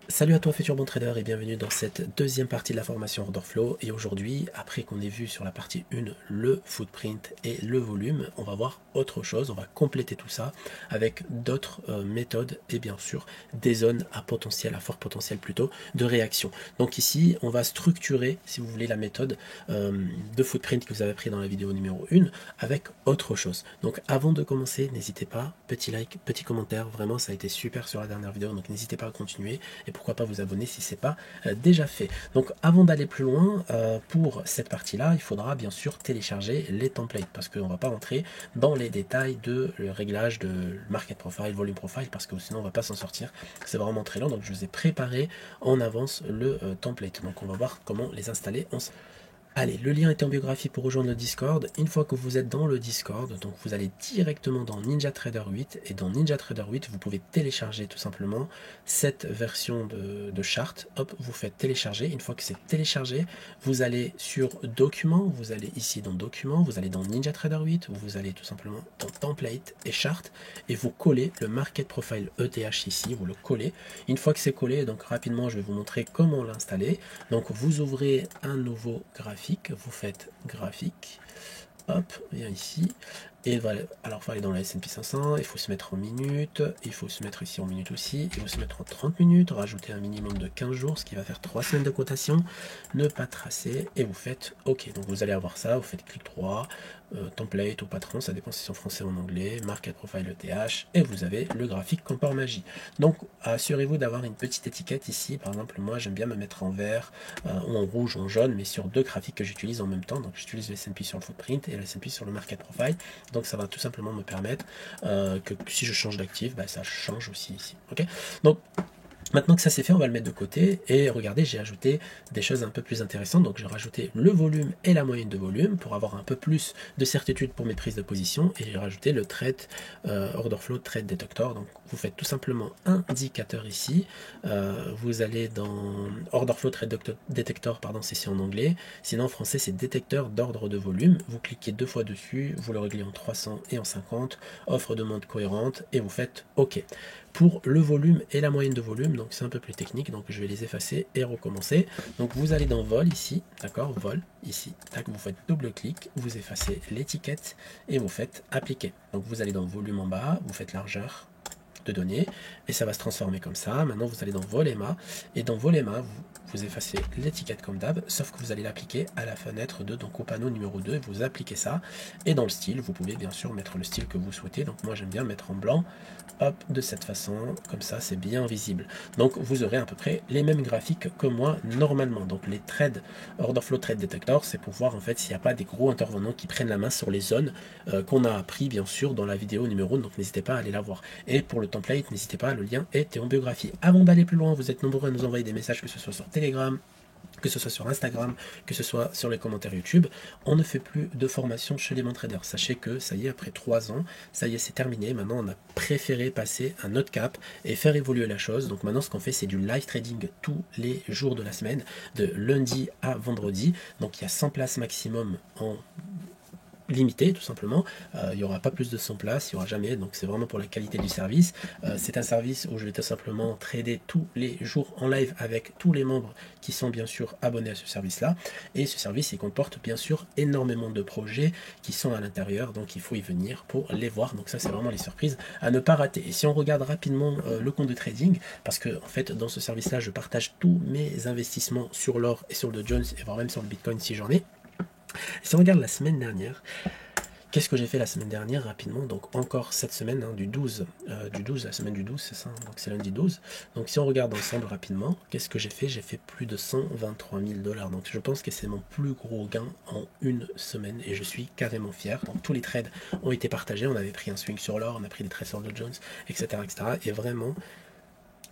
Salut à toi futur bon trader et bienvenue dans cette deuxième partie de la formation Order Flow. Et aujourd'hui, après qu'on ait vu sur la partie 1 le footprint et le volume, on va voir autre chose, on va compléter tout ça avec d'autres méthodes et bien sûr des zones à potentiel, à fort potentiel plutôt, de réaction. Donc ici, on va structurer, si vous voulez, la méthode de footprint que vous avez appris dans la vidéo numéro 1 avec autre chose. Donc avant de commencer, n'hésitez pas, petit like, petit commentaire, vraiment ça a été super sur la dernière vidéo, donc n'hésitez pas à continuer. Et pourquoi pas vous abonner si ce n'est pas déjà fait. Donc avant d'aller plus loin, pour cette partie-là, il faudra bien sûr télécharger les templates parce qu'on ne va pas rentrer dans les détails de le réglage de market profile, volume profile, parce que sinon on ne va pas s'en sortir. C'est vraiment très long, donc je vous ai préparé en avance le template. Donc on va voir comment les installer ensemble. Allez, le lien est en biographie pour rejoindre le Discord. Une fois que vous êtes dans le Discord, donc vous allez directement dans NinjaTrader 8 et dans NinjaTrader 8, vous pouvez télécharger tout simplement cette version de charte. Hop, vous faites télécharger. Une fois que c'est téléchargé, vous allez sur Documents, vous allez ici dans Documents, vous allez dans NinjaTrader 8, vous allez tout simplement dans Template et Chart et vous collez le Market Profile ETH ici, vous le collez. Une fois que c'est collé, donc rapidement, je vais vous montrer comment l'installer. Donc vous ouvrez un nouveau graphique, vous faites graphique, hop, viens ici, et voilà, alors il faut aller dans la S&P 500, il faut se mettre en minutes, il faut se mettre ici en minutes aussi, il faut se mettre en 30 minutes, rajouter un minimum de 15 jours, ce qui va faire 3 semaines de cotation, ne pas tracer, et vous faites OK. Donc vous allez avoir ça, vous faites clic droit, template ou patron, ça dépend si c'est en français ou en anglais, market profile ETH, et vous avez le graphique Compare Magie. Donc assurez-vous d'avoir une petite étiquette ici, par exemple moi j'aime bien me mettre en vert, ou en rouge ou en jaune, mais sur deux graphiques que j'utilise en même temps, donc j'utilise le S&P sur le footprint et le S&P sur le market profile, donc ça va tout simplement me permettre que si je change d'actif, bah, ça change aussi ici. Okay, donc maintenant que ça c'est fait, on va le mettre de côté et regardez, j'ai ajouté des choses un peu plus intéressantes. Donc j'ai rajouté le volume et la moyenne de volume pour avoir un peu plus de certitude pour mes prises de position et j'ai rajouté le trade order flow trade detector. Donc vous faites tout simplement un indicateur ici. Vous allez dans order flow trade detector, pardon, c'est en anglais. Sinon en français c'est détecteur d'ordre de volume. Vous cliquez deux fois dessus, vous le réglez en 300 et en 50, offre demande cohérente et vous faites OK. Pour le volume et la moyenne de volume, donc c'est un peu plus technique, donc je vais les effacer et recommencer. Donc vous allez dans vol ici, d'accord, vol ici, tac, vous faites double clic, vous effacez l'étiquette et vous faites appliquer. Donc vous allez dans volume en bas, vous faites largeur de données et ça va se transformer comme ça. Maintenant vous allez dans Volema et dans Volema vous effacez l'étiquette comme d'hab, sauf que vous allez l'appliquer à la fenêtre 2, donc au panneau numéro 2, vous appliquez ça et dans le style vous pouvez bien sûr mettre le style que vous souhaitez. Donc moi j'aime bien mettre en blanc, hop, de cette façon, comme ça c'est bien visible. Donc vous aurez à peu près les mêmes graphiques que moi normalement. Donc les trades order flow trade detector, c'est pour voir en fait s'il n'y a pas des gros intervenants qui prennent la main sur les zones qu'on a appris bien sûr dans la vidéo numéro 1, donc n'hésitez pas à aller la voir. Et pour le template, n'hésitez pas, le lien est en biographie. Avant d'aller plus loin, vous êtes nombreux à nous envoyer des messages, que ce soit sur Telegram, que ce soit sur Instagram, que ce soit sur les commentaires YouTube, on ne fait plus de formation chez les traders. Sachez que ça y est, après 3 ans, ça y est, c'est terminé. Maintenant, on a préféré passer un autre cap et faire évoluer la chose. Donc maintenant, ce qu'on fait, c'est du live trading tous les jours de la semaine, de lundi à vendredi. Donc il y a 100 places maximum en limité tout simplement, il n'y aura pas plus de 100 places, il n'y aura jamais, donc c'est vraiment pour la qualité du service. C'est un service où je vais tout simplement trader tous les jours en live avec tous les membres qui sont bien sûr abonnés à ce service là, et ce service il comporte bien sûr énormément de projets qui sont à l'intérieur, donc il faut y venir pour les voir. Donc ça c'est vraiment les surprises à ne pas rater. Et si on regarde rapidement le compte de trading, parce que en fait dans ce service là je partage tous mes investissements sur l'or et sur le Dow Jones et voire même sur le Bitcoin si j'en ai. Et si on regarde la semaine dernière, qu'est-ce que j'ai fait la semaine dernière rapidement? Donc encore cette semaine, hein, du 12, la semaine du 12, c'est ça, donc c'est lundi 12. Donc si on regarde ensemble rapidement, qu'est-ce que j'ai fait? J'ai fait plus de 123 000 $. Donc je pense que c'est mon plus gros gain en une semaine et je suis carrément fier. Donc tous les trades ont été partagés, on avait pris un swing sur l'or, on a pris des trades sur le Jones, etc., etc. Et vraiment,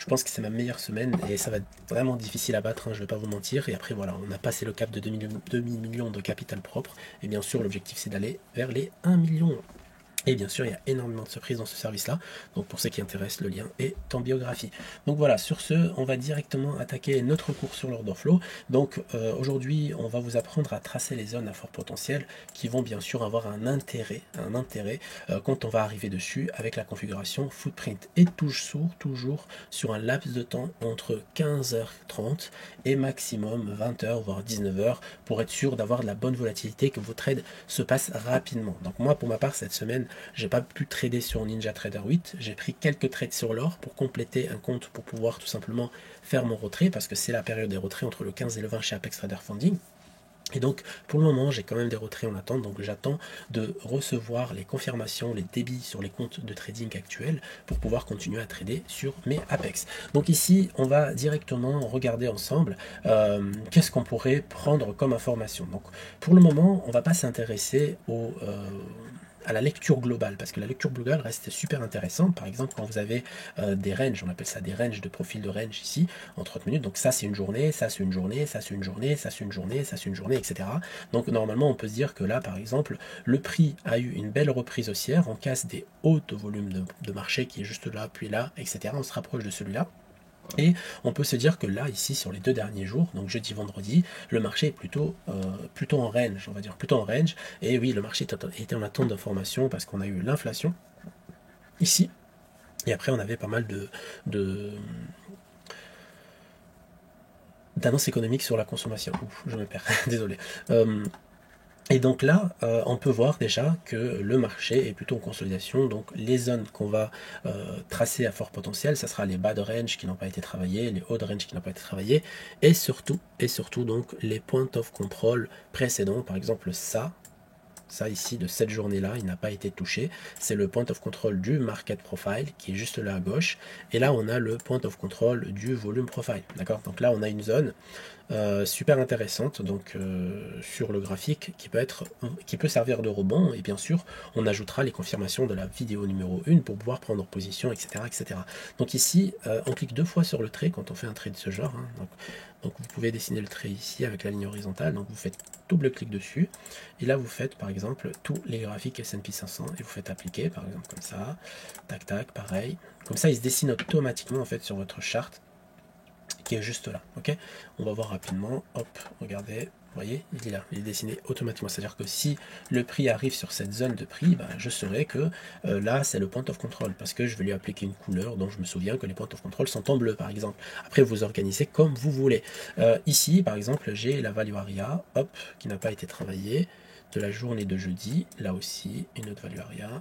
je pense que c'est ma meilleure semaine et ça va être vraiment difficile à battre, hein, je ne vais pas vous mentir. Et après, voilà, on a passé le cap de 2 millions de capital propre. Et bien sûr, l'objectif, c'est d'aller vers les 1 million. Et bien sûr, il y a énormément de surprises dans ce service-là. Donc pour ceux qui intéressent, le lien est en biographie. Donc voilà, sur ce, on va directement attaquer notre cours sur l'order flow. Donc aujourd'hui, on va vous apprendre à tracer les zones à fort potentiel qui vont bien sûr avoir un intérêt quand on va arriver dessus avec la configuration footprint. Et toujours sur un laps de temps entre 15h30 et maximum 20h, voire 19h, pour être sûr d'avoir de la bonne volatilité, que vos trades se passent rapidement. Donc moi, pour ma part, cette semaine, j'ai pas pu trader sur NinjaTrader 8, j'ai pris quelques trades sur l'or pour compléter un compte pour pouvoir tout simplement faire mon retrait, parce que c'est la période des retraits entre le 15 et le 20 chez Apex Trader Funding. Et donc, pour le moment, j'ai quand même des retraits en attente, donc j'attends de recevoir les confirmations, les débits sur les comptes de trading actuels pour pouvoir continuer à trader sur mes Apex. Donc ici, on va directement regarder ensemble qu'est-ce qu'on pourrait prendre comme information. Donc, pour le moment, on ne va pas s'intéresser à la lecture globale, parce que la lecture globale reste super intéressante. Par exemple, quand vous avez des ranges, on appelle ça des ranges, de profil de range ici, en 30 minutes, donc ça c'est une journée, ça c'est une journée, ça c'est une journée, ça c'est une journée, ça c'est une journée, etc. Donc normalement on peut se dire que là, par exemple, le prix a eu une belle reprise haussière, on casse des hauts volumes de marché qui est juste là, puis là, etc. On se rapproche de celui-là. Et on peut se dire que là, ici, sur les 2 derniers jours, donc jeudi, vendredi, le marché est plutôt en range, on va dire plutôt en range. Et oui, le marché était en attente d'informations parce qu'on a eu l'inflation ici. Et après, on avait pas mal d'annonces économiques sur la consommation. Ouf, je me perds, désolé. Et donc là, on peut voir déjà que le marché est plutôt en consolidation. Donc les zones qu'on va tracer à fort potentiel, ça sera les bas de range qui n'ont pas été travaillés, les hauts de range qui n'ont pas été travaillés, et surtout donc les points of control précédents, par exemple ça ici de cette journée-là, il n'a pas été touché. C'est le point of control du market profile qui est juste là à gauche. Et là, on a le point of control du volume profile. D'accord? Donc là, on a une zone super intéressante donc sur le graphique qui peut servir de rebond, et bien sûr on ajoutera les confirmations de la vidéo numéro 1 pour pouvoir prendre position, etc. Donc ici on clique 2 fois sur le trait quand on fait un trait de ce genre, hein. Donc vous pouvez dessiner le trait ici avec la ligne horizontale, donc vous faites double clic dessus et là vous faites par exemple tous les graphiques S&P 500 et vous faites appliquer par exemple comme ça, tac tac, pareil, comme ça il se dessine automatiquement en fait sur votre charte qui est juste là, ok. On va voir rapidement, hop, regardez, vous voyez, il est là, il est dessiné automatiquement, c'est-à-dire que si le prix arrive sur cette zone de prix, ben, je saurai que là c'est le point of control, parce que je vais lui appliquer une couleur dont je me souviens que les points of control sont en bleu par exemple. Après vous organisez comme vous voulez. Ici par exemple j'ai la value area, hop, qui n'a pas été travaillée, de la journée de jeudi, là aussi une autre value area.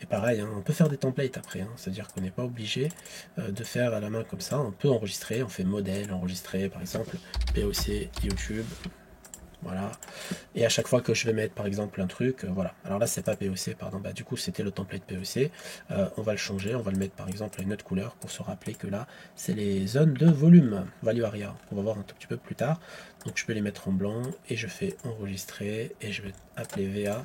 Et pareil, hein, on peut faire des templates après, hein, c'est-à-dire qu'on n'est pas obligé de faire à la main comme ça, on peut enregistrer, on fait modèle, enregistrer par exemple POC, YouTube, voilà. Et à chaque fois que je vais mettre par exemple un truc, voilà. Alors là c'est pas POC, pardon, bah du coup c'était le template POC, on va le changer, on va le mettre par exemple à une autre couleur pour se rappeler que là c'est les zones de volume, value area, on va voir un tout petit peu plus tard. Donc je peux les mettre en blanc et je fais enregistrer et je vais appeler VA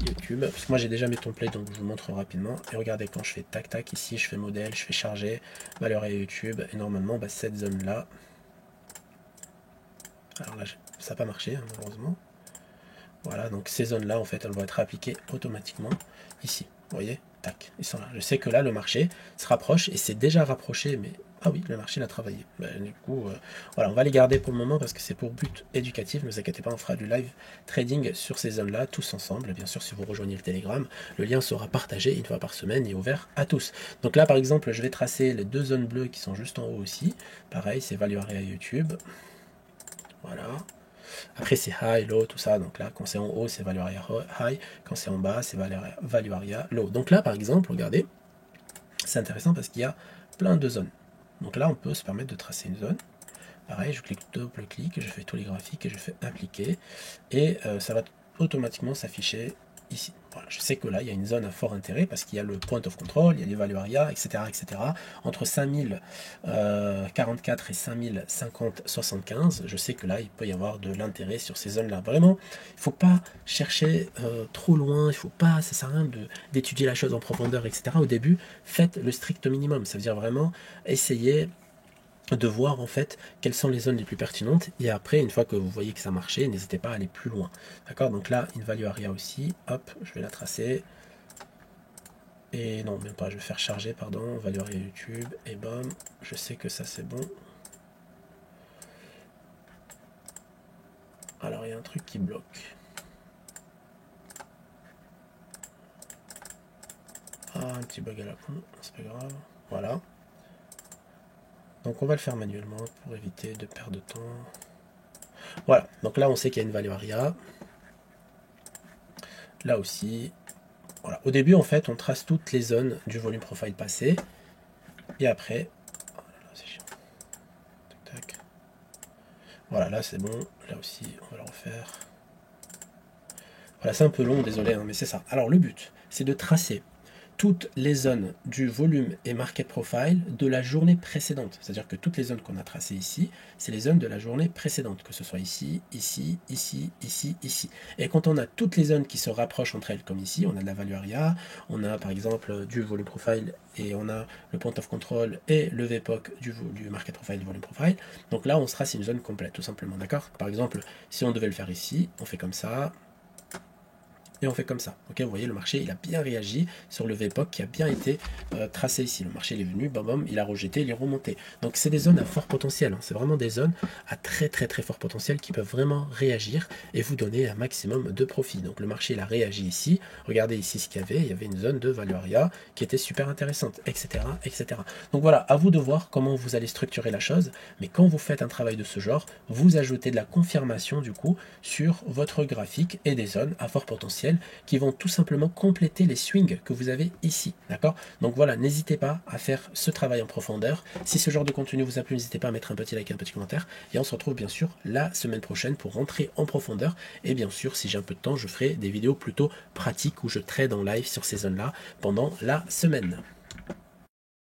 YouTube, parce que moi j'ai déjà mes templates donc je vous montre rapidement. Et regardez, quand je fais tac tac ici, je fais modèle, je fais charger, valeur et YouTube, et normalement bah, cette zone là, alors là ça n'a pas marché hein, malheureusement, voilà, donc ces zones là en fait elles vont être appliquées automatiquement ici, vous voyez, tac, ils sont là. Je sais que là le marché se rapproche et c'est déjà rapproché, mais ah oui, le marché l'a travaillé. Ben, du coup, voilà, on va les garder pour le moment parce que c'est pour but éducatif. Ne vous inquiétez pas, on fera du live trading sur ces zones-là, tous ensemble. Bien sûr, si vous rejoignez le Telegram, le lien sera partagé une fois par semaine et ouvert à tous. Donc là, par exemple, je vais tracer les 2 zones bleues qui sont juste en haut aussi. Pareil, c'est Value Area YouTube. Voilà. Après, c'est high, low, tout ça. Donc là, quand c'est en haut, c'est Value Area high. Quand c'est en bas, c'est Value Area low. Donc là, par exemple, regardez, c'est intéressant parce qu'il y a plein de zones. Donc là, on peut se permettre de tracer une zone. Pareil, je clique, double-clic, je fais tous les graphiques et je fais appliquer. Et ça va automatiquement s'afficher ici. Voilà, je sais que là, il y a une zone à fort intérêt parce qu'il y a le point of control, il y a les value area, etc. Entre 5044 et 5050-75, je sais que là, il peut y avoir de l'intérêt sur ces zones-là. Vraiment, il ne faut pas chercher trop loin, il faut pas, ça sert à rien d'étudier la chose en profondeur, etc. Au début, faites le strict minimum. Ça veut dire vraiment essayer de voir en fait quelles sont les zones les plus pertinentes, et après une fois que vous voyez que ça marchait, n'hésitez pas à aller plus loin, d'accord. Donc là une value area aussi, hop, je vais la tracer, et non même pas, je vais faire charger, pardon, value area YouTube, et bam, je sais que ça c'est bon. Alors il y a un truc qui bloque, un petit bug à la con, c'est pas grave, voilà. Donc on va le faire manuellement pour éviter de perdre de temps. Voilà, donc là on sait qu'il y a une value area. Là aussi, voilà. Au début en fait on trace toutes les zones du volume profile passé. Et après, oh là là, c'est chiant. Tac, tac. Voilà, là c'est bon. Là aussi on va le refaire. Voilà, c'est un peu long, désolé, hein, mais c'est ça. Alors le but, c'est de tracer toutes les zones du volume et market profile de la journée précédente. C'est-à-dire que toutes les zones qu'on a tracées ici, c'est les zones de la journée précédente, que ce soit ici, ici, ici, ici, ici. Et quand on a toutes les zones qui se rapprochent entre elles, comme ici, on a de la value area, on a par exemple du volume profile, et on a le point of control et le VPOC du market profile, du volume profile. Donc là, on se trace une zone complète, tout simplement, d'accord? Par exemple, si on devait le faire ici, on fait comme ça, et on fait comme ça. Ok, vous voyez, le marché il a bien réagi sur le VPOC qui a bien été tracé ici. Le marché il est venu, bam bam, il a rejeté, il est remonté. Donc c'est des zones à fort potentiel, hein. C'est vraiment des zones à très très très fort potentiel qui peuvent vraiment réagir et vous donner un maximum de profit. Donc le marché il a réagi ici. Regardez ici ce qu'il y avait. Il y avait une zone de value area qui était super intéressante, etc., etc. Donc voilà, à vous de voir comment vous allez structurer la chose. Mais quand vous faites un travail de ce genre, vous ajoutez de la confirmation du coup sur votre graphique et des zones à fort potentiel qui vont tout simplement compléter les swings que vous avez ici, d'accord. Donc voilà, n'hésitez pas à faire ce travail en profondeur. Si ce genre de contenu vous a plu, n'hésitez pas à mettre un petit like, un petit commentaire, et on se retrouve bien sûr la semaine prochaine pour rentrer en profondeur, et bien sûr si j'ai un peu de temps, je ferai des vidéos plutôt pratiques où je trade en live sur ces zones-là pendant la semaine.